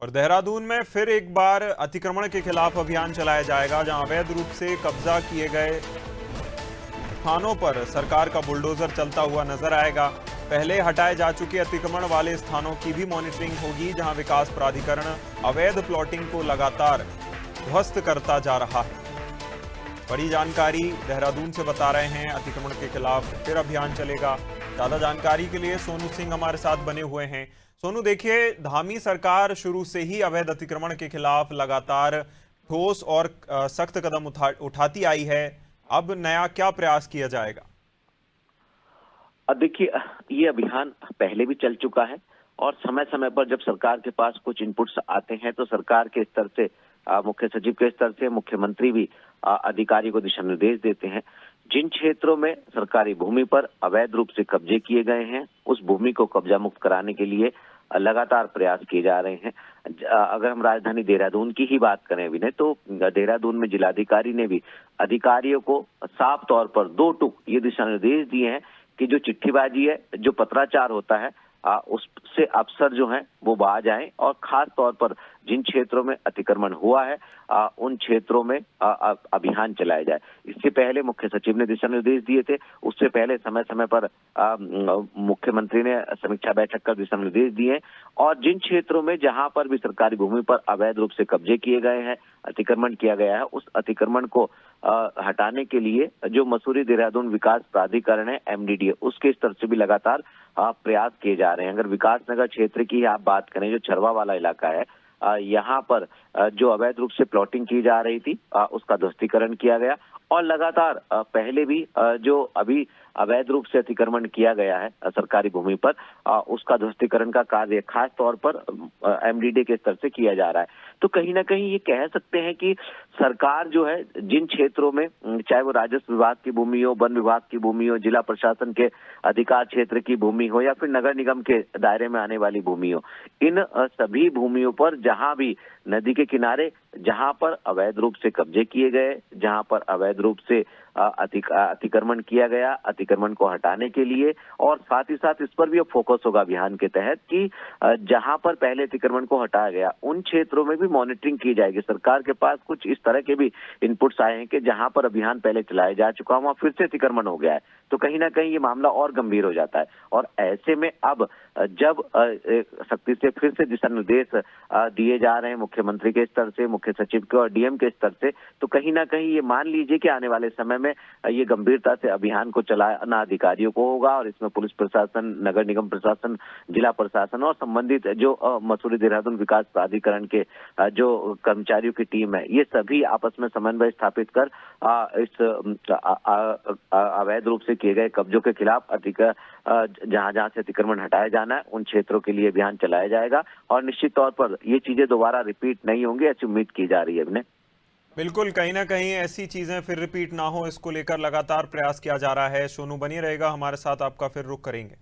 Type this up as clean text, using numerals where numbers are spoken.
और देहरादून में फिर एक बार अतिक्रमण के खिलाफ अभियान चलाया जाएगा, जहां अवैध रूप से कब्जा किए गए स्थानों पर सरकार का बुलडोजर चलता हुआ नजर आएगा। पहले हटाए जा चुके अतिक्रमण वाले स्थानों की भी मॉनिटरिंग होगी, जहां विकास प्राधिकरण अवैध प्लॉटिंग को लगातार ध्वस्त करता जा रहा है। बड़ी जानकारी देहरादून से बता रहे हैं, अतिक्रमण के खिलाफ फिर अभियान चलेगा। ज्यादा जानकारी के लिए सोनू सिंह हमारे साथ बने हुए हैं। सोनू, देखिए, धामी सरकार शुरू से ही अवैध अतिक्रमण के खिलाफ लगातार ठोस और सख्त कदम उठाती आई है। अब नया क्या प्रयास किया जाएगा? देखिए, ये अभियान पहले भी चल चुका है और समय समय पर जब सरकार के पास कुछ इनपुट्स आते हैं तो सरकार के स्तर से, मुख्य सचिव के स्तर से मुख्यमंत्री भी अधिकारी को दिशा निर्देश देते हैं। जिन क्षेत्रों में सरकारी भूमि पर अवैध रूप से कब्जे किए गए हैं, उस भूमि को कब्जा मुक्त कराने के लिए लगातार प्रयास किए जा रहे हैं। अगर हम राजधानी देहरादून की ही बात करें विनय, तो देहरादून में जिलाधिकारी ने भी अधिकारियों को साफ तौर पर 2 टूक ये दिशा निर्देश दिए हैं कि जो चिट्ठीबाजी है, जो पत्राचार होता है, उससे अफसर जो हैं वो बाज आए और खास तौर पर जिन क्षेत्रों में अतिक्रमण हुआ है उन क्षेत्रों में अभियान चलाया जाए। इससे पहले मुख्य सचिव ने दिशा निर्देश दिए थे, उससे पहले समय समय पर मुख्यमंत्री ने समीक्षा बैठक कर दिशा निर्देश दिए और जिन क्षेत्रों में जहां पर भी सरकारी भूमि पर अवैध रूप से कब्जे किए गए हैं, अतिक्रमण किया गया है, उस अतिक्रमण को हटाने के लिए जो मसूरी देहरादून विकास प्राधिकरण है, MDDA, उसके स्तर से भी लगातार प्रयास किए जा रहे हैं। अगर विकासनगर क्षेत्र की आप बात करें, जो छरवा वाला इलाका है, यहाँ पर जो अवैध रूप से प्लॉटिंग की जा रही थी, उसका ध्वस्तीकरण किया गया और लगातार पहले भी जो अभी अवैध रूप से अतिक्रमण किया गया है सरकारी भूमि पर, उसका ध्वस्तीकरण का कार्य खास तौर पर MDDA के स्तर से किया जा रहा है। तो कहीं ना कहीं ये कह सकते हैं कि सरकार जो है जिन क्षेत्रों में, चाहे वो राजस्व विभाग की भूमि हो, वन विभाग की भूमि हो, जिला प्रशासन के अधिकार क्षेत्र की भूमि हो या फिर नगर निगम के दायरे में आने वाली भूमि हो, इन सभी भूमियों पर जहां भी नदी के किनारे जहां पर अवैध रूप से कब्जे किए गए, जहां पर अवैध रूप से अतिक्रमण किया गया, अतिक्रमण को हटाने के लिए, और साथ ही साथ इस पर भी अब फोकस होगा अभियान के तहत कि जहां पर पहले अतिक्रमण को हटाया गया उन क्षेत्रों में भी मॉनिटरिंग की जाएगी। सरकार के पास कुछ इस तरह के भी इनपुट्स आए हैं कि जहां पर अभियान पहले चलाया जा चुका है वहां फिर से अतिक्रमण हो गया है, तो कहीं ना कहीं ये मामला और गंभीर हो जाता है। और ऐसे में अब जब सख्ती से फिर से दिशा निर्देश दिए जा रहे हैं मुख्यमंत्री के स्तर से, मुख्य सचिव के और DM के स्तर से, तो कहीं ना कहीं ये मान लीजिए कि आने वाले समय में ये गंभीरता से अभियान को चलाना अधिकारियों को होगा और इसमें पुलिस प्रशासन, नगर निगम प्रशासन, जिला प्रशासन और संबंधित जो मसूरी देहरादून विकास प्राधिकरण के जो कर्मचारियों की टीम है, ये सभी आपस में समन्वय स्थापित कर इस अवैध रूप से किए गए कब्जों के खिलाफ जहां जहां से अतिक्रमण हटाया जाना है उन क्षेत्रों के लिए अभियान चलाया जाएगा और निश्चित तौर पर ये चीजें दोबारा रिपीट नहीं होंगी, ऐसी उम्मीद की जा रही है। अभिनय, बिल्कुल, कहीं ना कहीं ऐसी चीजें फिर रिपीट ना हो, इसको लेकर लगातार प्रयास किया जा रहा है। सोनू बनी रहेगा हमारे साथ, आपका फिर रुख करेंगे।